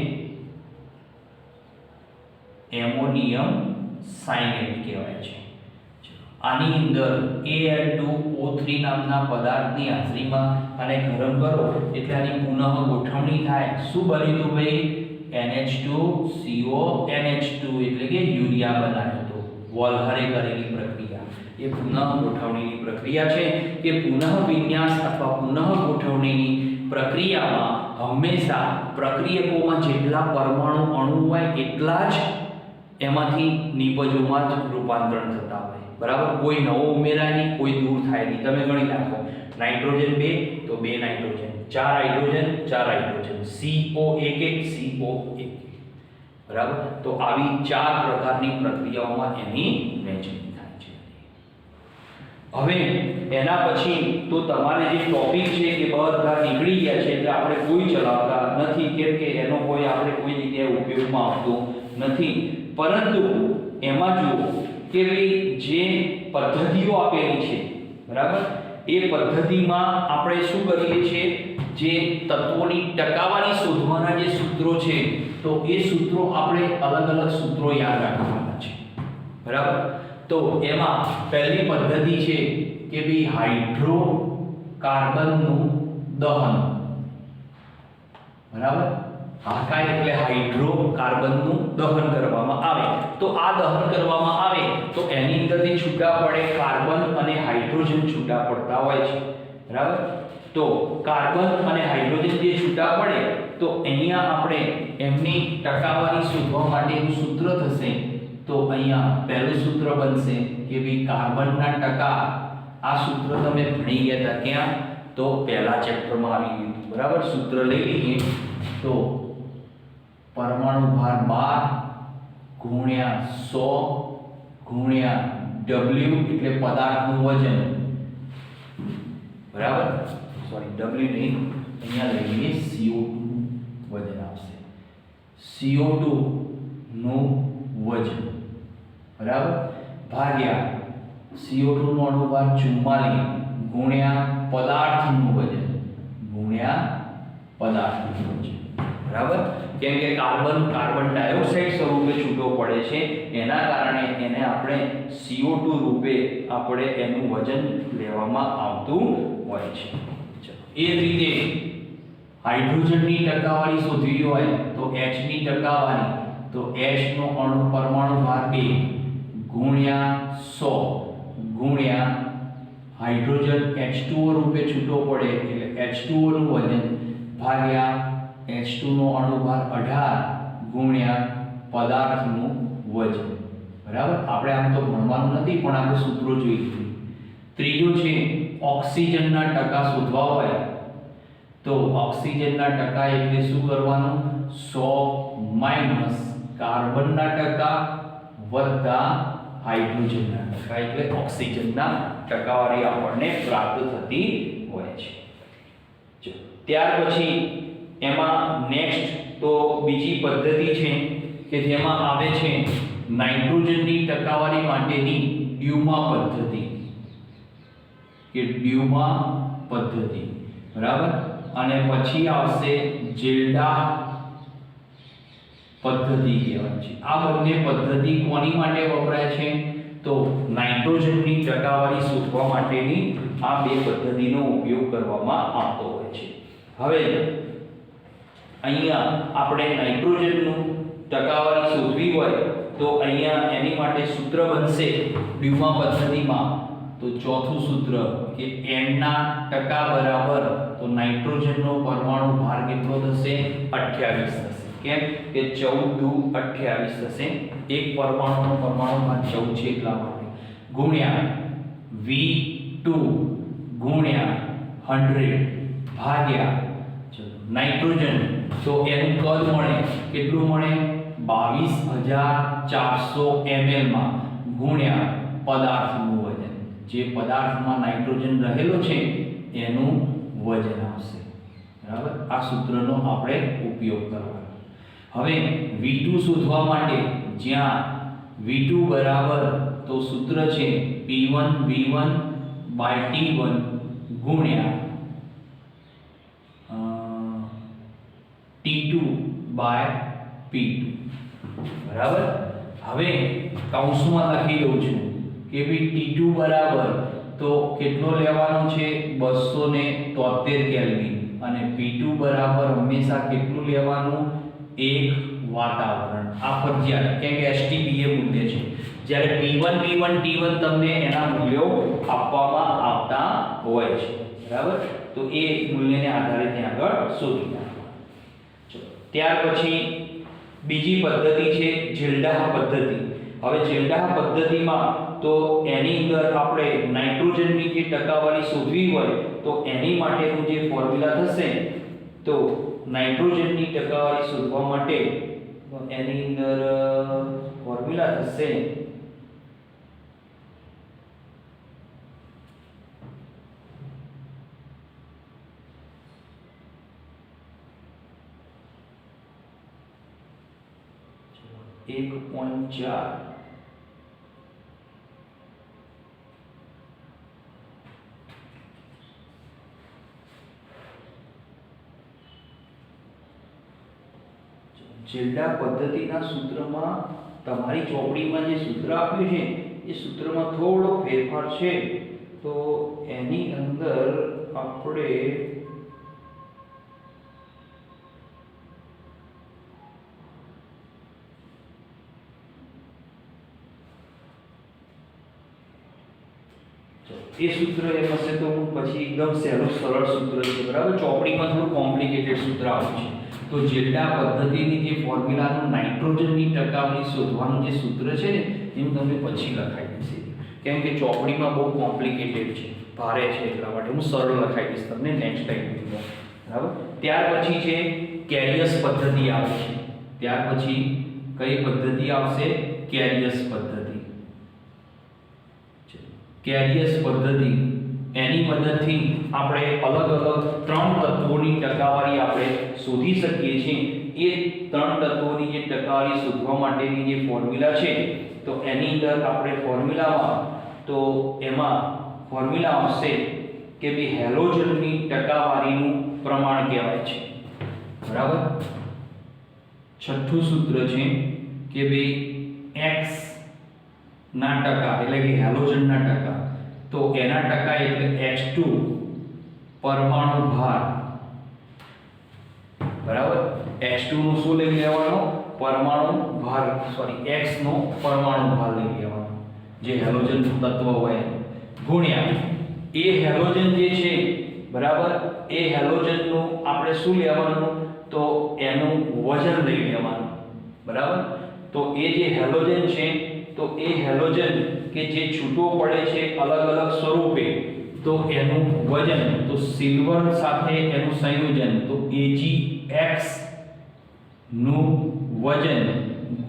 એમોનિયમ સાયનેટ કહેવાય છે। આની અંદર Al2O3 નામના પદાર્થની હાજરીમાં આને ગરમ કરો એટલે આની પુનઃ ગોઠવણી થાય। શું બન્યું તો ભાઈ NH2CO NH2 એટલે કે યુરિયા બનાવ્યો તો વોલ્હરે કરેલી પ્રક્રિયા એ પુનઃ ગોઠવણીની પ્રક્રિયા છે। કે પુનઃ વિન્યાસ અથવા પુનઃ ગોઠવણીની પ્રક્રિયામાં હંમેશા પ્રક્રિયકોમાં જેટલા પરમાણુ અણુ હોય એટલા જ એમાંથી નિપજોમાં જ રૂપાંતરણ થતા હોય। બરાબર। કોઈ નવો ઉમેરાય નહીં કોઈ દૂર થાય નહીં। તમે ગણી નાખો નાઇટ્રોજન 2 તો 2 nitrogen 4 hydrogen 4 hydrogen CO11 CO11 બરાબર। તો આવી 4 પ્રકારની પ્રક્રિયાઓમાં એની વહેંચણી થાય છે। હવે એના પછી તો તમારે જે ટોપિક છે એ બધા નીકળી ગયા છે એટલે આપણે કોઈ ચલાવતા નથી કેમ કે એનો કોઈ આપણે કોઈ જગ્યાએ ઉપયોગમાં આવતો નથી। પરંતુ એમાં જુઓ કે ભાઈ જે પદ્ધતિઓ આપેલી છે બરાબર એ પદ્ધતિમાં આપણે શું કરીએ છીએ જે તત્વોની ટકાવારી શોધવાના જે સૂત્રો છે તો એ સૂત્રો આપણે અલગ અલગ સૂત્રો યાદ રાખવાના છે। બરાબર। તો એમાં પહેલી પદ્ધતિ છે કે ભાઈ હાઇડ્રોકાર્બનનું દહન। બરાબર। હાકાય એટલે હાઇડ્રોકાર્બનનું દહન કરવામાં આવે। તો આ દહન કરવામાં આવે તો એની અંદરથી છૂટા પડે કાર્બન અને હાઇડ્રોજન છૂટા પડતા હોય છે। બરાબર। તો કાર્બન અને હાઇડ્રોજન જે છૂટા પડે તો અહીંયા આપણે એમની ટકાવારી શોધવા માટેનું સૂત્ર થશે। તો અહીંયા પહેલું સૂત્ર બનશે કે ભાઈ કાર્બનના ટકા। આ સૂત્ર તમે ભણી ગયા હતા ક્યાં તો પહેલા ચેપ્ટરમાં આવી ગયું। બરાબર. સૂત્ર લઈ લઈએ તો પરમાણુ ભાર 12 ગુણ્યા 100 ગુણ્યા W એટલે પદાર્થનું વજન, બરાબર. સોરી, W નહીં, અહીંયા લઈ લઈએ CO2 વજન આવશે. CO2 નું વજન, બરાબર, ભાગ્યા CO2 નો અણુભાર 44 ગુણ્યા પદાર્થનું વજન ગુણ્યા પદાર્થનું વજન, બરાબર. કેમ કે કાર્બન ડાયોક્સાઇડ સ્વરૂપે છૂટો પડે છે, એના કારણે એને આપણે CO2 રૂપે આપણે એનું વજન લેવામાં આવતું હોય છે. એ જ રીતે હાઇડ્રોજનની ટકાવારી શોધવી હોય તો H ની ટકાવારી, તો H નો પરમાણુ ભાર 2 ગુણ્યા 100 ગુણ્યા હાઇડ્રોજન H2O રૂપે છૂટો પડે એટલે H2O નું વજન ભાગ્યા H2 નો અણુભાર 18 ગુણ્યા પદાર્થનું વજન, બરાબર. આપણે આમ તો ભણવાનું નથી પણ આપણે સૂત્રો જોઈ લીધું. ત્રીજો છે ઓક્સિજનના ટકા શોધવા હોય તો ઓક્સિજનના ટકા એટલે શું કરવાનું? 100 માઈનસ કાર્બનના ટકા વત્તા હાઇડ્રોજનના ટકા એટલે ઓક્સિજનના ટકાવારી આપણને પ્રાપ્ત થતી હોય છે. ત્યાર પછી એમાં નેક્સ્ટ તો બીજી પદ્ધતિ છે કે જેમાં આવે છે નાઇટ્રોજનની ટકાવારી માટેની ડ્યુમા પદ્ધતિ કે ડ્યુમા પદ્ધતિ, બરાબર. અને પછી આવશે જેલ્ડા પદ્ધતિ કહેવાય છે. આ બંને પદ્ધતિ કોની માટે વપરાય છે? તો નાઇટ્રોજનની ટકાવારી શોધવા માટેની આ બે પદ્ધતિનો ઉપયોગ કરવામાં આવતો હોય છે. હવે અહીંયા આપણે નાઇટ્રોજનનું ટકાવારી શોધવી હોય તો અહીંયા એની માટે સૂત્ર બનશે ડ્યુમા પદ્ધતિમાં. તો ચોથું સૂત્ર કે n ના ટકા બરાબર તો નાઇટ્રોજનનો પરમાણુ ભાર કેટલો થશે? 28 થશે. કેમ કે 14 દુ 28 થશે. એક પરમાણુનો પરમાણુ ભાર 14 છે એટલા માટે ગુણ્યા V2 ગુણ્યા 100 ભાગ્યા નાઇટ્રોજન. તો એનું કદ મળે કેટલું મળે? 22400 ml માં ગુણ્યા પદાર્થનું વજન. જે પદાર્થમાં નાઇટ્રોજન રહેલો છે એનું વજન આવશે, બરાબર. આ સૂત્રનો આપણે ઉપયોગ કરવાનો. હવે V2 શોધવા માટે જ્યાં V2 બરાબર તો સૂત્ર છે P1 V1 T1 ગુણ્યા T2 P2, બરાબર. હવે કૌંસમાં લખી દઉં છું કે ભઈ T2 બરાબર તો કેટલો લેવાનો છે? 273 કેલ્વિન. અને P2 બરાબર હંમેશા કેટલું લેવાનું? 1 વાતાવરણ. આ ફરજિયાત, કેમ કે STPA મૂલ્ય છે. જ્યારે P1 V1 T1 તમને એના મૂલ્યો આપવામાં આવતા હોય છે, બરાબર. તો એ મૂલ્યને આધારે ત્યાં આગળ શોધી નાખવાનું. ત્યાર પછી બીજી પદ્ધતિ છે જેલ્ડાહ પદ્ધતિ. હવે જેલ્ડાહ પદ્ધતિમાં તો એની અંદર આપણે નાઇટ્રોજનની જે ટકાવારી શોધવી હોય તો એની માટેનું જે ફોર્મ્યુલા થશે તો નાઇટ્રોજનની ટકાવારી શોધવા માટે એની અંદર ફોર્મ્યુલા થશે एक पॉइंट 4 જેલ્ડા પદ્ધતિના સૂત્રમાં તમારી ચોપડીમાં જે સૂત્ર આપ્યું છે એ સૂત્રમાં થોડો ફેરફાર છે. તો એની અંદર આપણે એ સૂત્ર એમ હશે તો હું પછી એકદમ સહેલું સરળ સૂત્ર છે, બરાબર. ચોપડીમાં થોડું કોમ્પ્લિકેટેડ સૂત્ર આવ્યું છે. તો જેલ્ડા પદ્ધતિની જે ફોર્મ્યુલાનું નાઇટ્રોજનની ટકાવારી શોધવાનું જે સૂત્ર છે ને એમ તમને પછી લખાઈ દઈશ, કેમ કે ચોપડીમાં બહુ કોમ્પ્લિકેટેડ છે, ભારે છે, એટલા માટે હું સરળ લખાઈ દઈશ તમને નેક્સ્ટ ટાઈમ. બરાબર. ત્યાર પછી છે કેરિયસ પદ્ધતિ આવે છે. ત્યાર પછી કઈ પદ્ધતિ આવશે? કેરિયસ પદ્ધતિ. કેરિયસ પદ્ધતિ એની મદદથી આપણે અલગ અલગ 3 તત્વોની ટકાવારી આપણે શોધી શકીએ છીએ. એ 3 તત્વોની જે ટકાવારી શોધવા માટેની જે ફોર્મ્યુલા છે, તો એની અંદર આપણે ફોર્મ્યુલામાં તો એમાં ફોર્મ્યુલા આવશે કે ભાઈ હેલોજનની ટકાવારીનું પ્રમાણ કહેવાય છે. બરાબર. છઠ્ઠું સૂત્ર છે કે ભાઈ x ના ટકા એટલે કે હેલોજનના ટકા, તો એના ટકા એટલે H2 પરમાણુ ભાર. બરાબર. H2 નું શું લઈ લેવાનો? પરમાણુ ભાર, સોરી x નો પરમાણુ ભાર લઈ લેવાનો, જે હેલોજન તત્વ હોય, ગુણ્યા એ હેલોજન જે છે, બરાબર, એ હેલોજન નું આપણે શું લેવાનું? તો એનું વજન લઈ લેવાનું. બરાબર. તો એ જે હેલોજન છે, તો એ હેલોજન કે જે છૂટો પડે છે અલગ અલગ સ્વરૂપે, તો એનું વજન, તો સિલ્વર સાથે એનું સંયોજન, તો Ag(x) નું વજન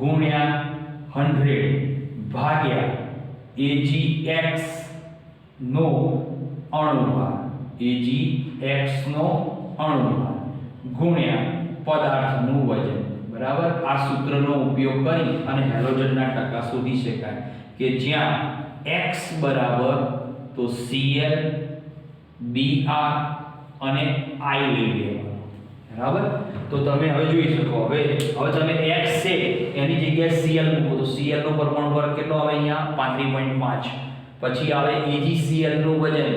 ગુણ્યા 100 ભાગ્યા Ag(x) નો અણુભાર, Ag(x) નો અણુભાર ગુણ્યા પદાર્થનું વજન. બરાબર. આ સૂત્રનો ઉપયોગ કરી અને હેલોજનના ટકા શોધી શકાય કે જ્યાં x બરાબર તો Cl, Br અને I લઈ લેવાનું. બરાબર. તો તમે હવે જોઈ શકો, હવે તમે x છે એની જગ્યાએ Cl મૂકો, તો Cl નો પરમાણુ ભાર કેટલો આવે? અહીંયા 35.5. પછી આવે AgCl નું વજન.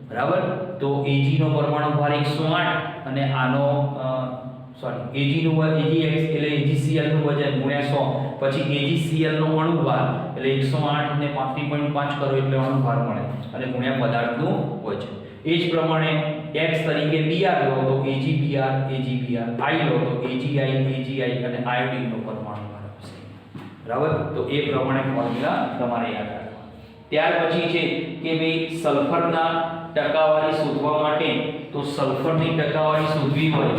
બરાબર. તો Ag નો પરમાણુ ભાર 108 અને આનો Ag નું Agx એટલે AgCl નું વજન ગુણ્યા 100, પછી AgCl નો અણુભાર એટલે 108 ને 35.5 કરો એટલે અણુભાર મળે અને ગુણ્યા પદાર્થનું વજન. એ જ પ્રમાણે x તરીકે Br લો તો AgBr, I લો તો AgI, અને આયોડિન નો પરમાણુ ભાર આવશે. બરાબર. તો એ પ્રમાણે ફોર્મ્યુલા તમારે યાદ રાખવાનું. ત્યાર પછી છે કે ભાઈ સલ્ફરના ટકાવારી શોધવા માટે, તો સલ્ફરની ટકાવારી શોધવી હોય,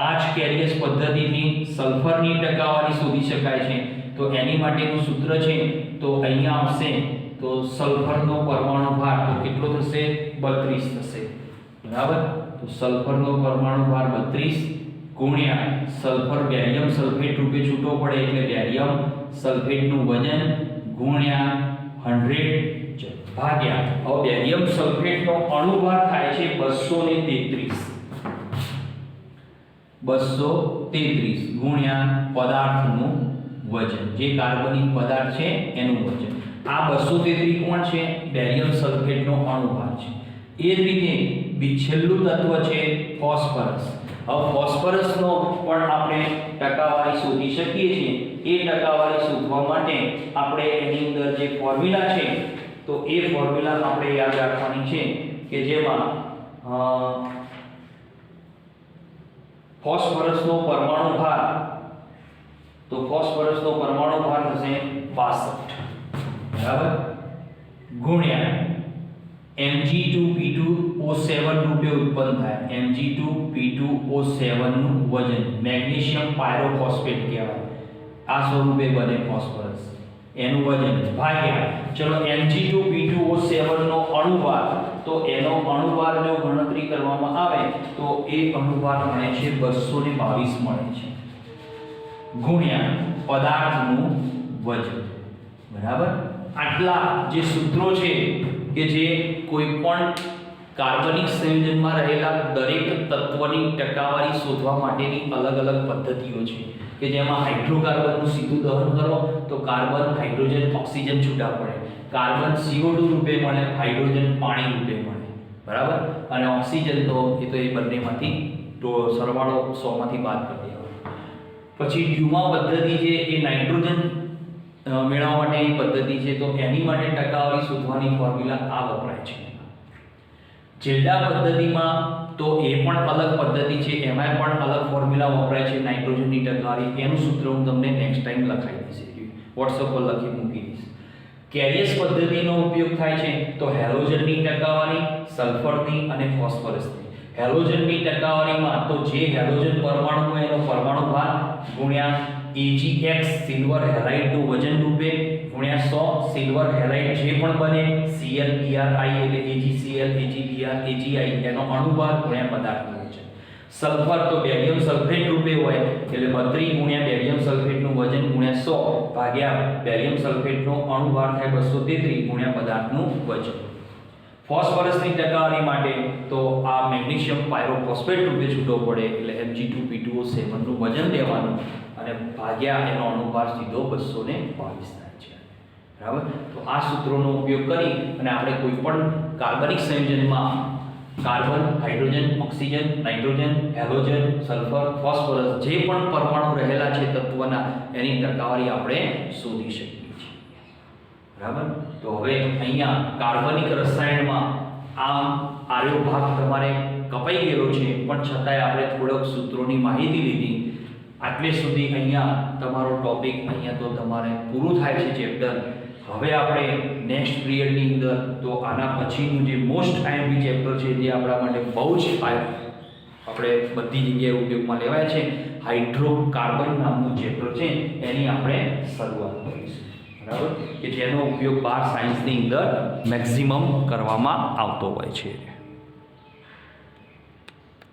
આ જ કેરિયસ પદ્ધતિથી સલ્ફરની ટકાવારી શોધી શકાય છે. તો એની માટેનું સૂત્ર છે, તો અહીંયા આવશે તો સલ્ફરનો પરમાણુ ભાર તો કેટલો થશે? 32 થશે. બરાબર. તો સલ્ફરનો પરમાણુ ભાર 32 ગુણ્યા સલ્ફર બેરિયમ સલ્ફેટ રૂપે છૂટો પડે એટલે બેરિયમ સલ્ફેટનું વજન ગુણ્યા 100 ભાગ્યા, હવે બેરિયમ સલ્ફેટનો અણુભાર થાય છે 233 ગુણ્યા પદાર્થનું વજન, જે કાર્બનિક પદાર્થ છે એનું વજન. આ 233 કોણ છે? બેરિયમ સલ્ફેટનો અણુભાર છે. એ જ રીતે છેલ્લું તત્વ છે ફોસ્ફરસ. હવે ફોસ્ફરસનો પણ આપણે ટકાવારી શોધી શકીએ છીએ. એ ટકાવારી શોધવા માટે આપણે એની અંદર જે ફોર્મ્યુલા છે, તો એ ફોર્મ્યુલા આપણે યાદ રાખવાની છે કે જેમાં ફોસ્ફરસનો પરમાણુ ભાર, તો ફોસ્ફરસનો પરમાણુ ભાર થશે 62. બરાબર. ગુણ્યા Mg2P2O7 રૂપે ઉત્પન્ન થાય, Mg2P2O7 નું વજન, મેગ્નેશિયમ પાયરોફોસ્ફેટ કહેવાય, આ સ્વરૂપે બને ફોસ્ફરસ, એનું વજન ભાગ્યા, ચલો Mg2P2O7 નો અણુભાર, તો એનો અણુભાર જો ગણતરી કરવામાં આવે તો એ અણુભાર મળે છે 222 મળે છે ગુણ્યા પદાર્થનું વજન. બરાબર. આટલા જે સૂત્રો છે કે જે કોઈ પણ કાર્બનિક સંયોજનમાં રહેલા દરેક તત્વની ટકાવારી શોધવા માટેની અલગ અલગ પદ્ધતિઓ છે કે જેમાં હાઇડ્રોકાર્બનનું સીધું દહન કરો તો કાર્બન, હાઇડ્રોજન, ઓક્સિજન છૂટા પડે, કાર્બન CO2 રૂપે મળે, હાઇડ્રોજન પાણી રૂપે મળે. બરાબર. અને ઓક્સિજન તો એ બંનેમાંથી સરવાળો 100 માંથી બાદ કરી દેવાનો. પછી ડ્યુમા પદ્ધતિ છે એ નાઇટ્રોજન મેળવવા માટેની પદ્ધતિ છે, તો એની માટે ટકાવારી શોધવાની ફોર્મ્યુલા આ વપરાય છે. જેલ્ડા પદ્ધતિમાં તો એ પણ અલગ પદ્ધતિ છે, એમાં પણ અલગ ફોર્મ્યુલા વપરાય છે નાઇટ્રોજનની ટકાવારી. એનું સૂત્ર હું તમને નેક્સ્ટ ટાઈમ લખાઈ દઈશ, WhatsApp પર લખી મૂકી દઈશ. કેરિયસ પદ્ધતિનો ઉપયોગ થાય છે તો હેલોજનની ટકાવારી, સલ્ફરની અને ફોસ્ફરસની. હેલોજનની ટકાવારીમાં તો જે હેલોજન પરમાણુ હોય એનો પરમાણુ ભાર ગુણ્યા AgX સિલ્વર હેલાઇડનું વજન રૂપે ગુણ્યા 100 સિલ્વર હેલાઇડ જે પણ બને Cl Bri એટલે AgCl AgBr AgI એનો અણુભાર ગુણ્યા પદાર્થનું વજન. સલ્ફર તો બેરિયમ સલ્ફેટ રૂપે હોય એટલે 32 ગુણ્યા બેરિયમ સલ્ફેટનું વજન ગુણ્યા 100 ભાગ્યા બેરિયમ સલ્ફેટનો અણુભાર થાય 233 ગુણ્યા પદાર્થનું વજન. ફોસ્ફરસની ટકાવારી માટે તો આ મેગ્નેશિયમ પાયરોફોસ્ફેટ રૂપે છૂટો પડે એટલે Mg2P2O7 નું વજન લેવાનું અને ભાગ્યા એનો અણુભાર સીધો 222 થાય છે. બરાબર. તો આ સૂત્રોનો ઉપયોગ કરી અને આપણે કોઈ પણ કાર્બનિક સંયોજનમાં carbon, hydrogen, oxygen, nitrogen, halogen, sulphur, phosphorus જે પણ પરમાણુ રહેલા છે તત્વના એની ટકાવારી આપણે શોધી શકીએ છીએ. બરાબર. તો હવે અહીંયા કાર્બનિક રસાયણમાં આર્યો ભાગ તમારે કપાઈ ગયેલો છે પણ છતાંય આપણે થોડોક સૂત્રોની માહિતી લીધી. આટલે સુધી અહીંયા તમારો ટોપિક અહીંયા તો તમારે પૂરું થાય છે ચેપ્ટર. હવે આપણે નેક્સ્ટ પિરિયડની અંદર તો આના પછીનું જે મોસ્ટ આઈએમપી ચેપ્ટર છે જે આપણા માટે બહુ જ આપણે બધી જગ્યાએ ઉપયોગમાં લેવાય છે હાઇડ્રોકાર્બન નામનું ચેપ્ટર છે એની આપણે શરૂઆત કરીશું. બરાબર. કે જેનો ઉપયોગ બાર સાયન્સની અંદર મેક્સિમમ કરવામાં આવતો હોય છે.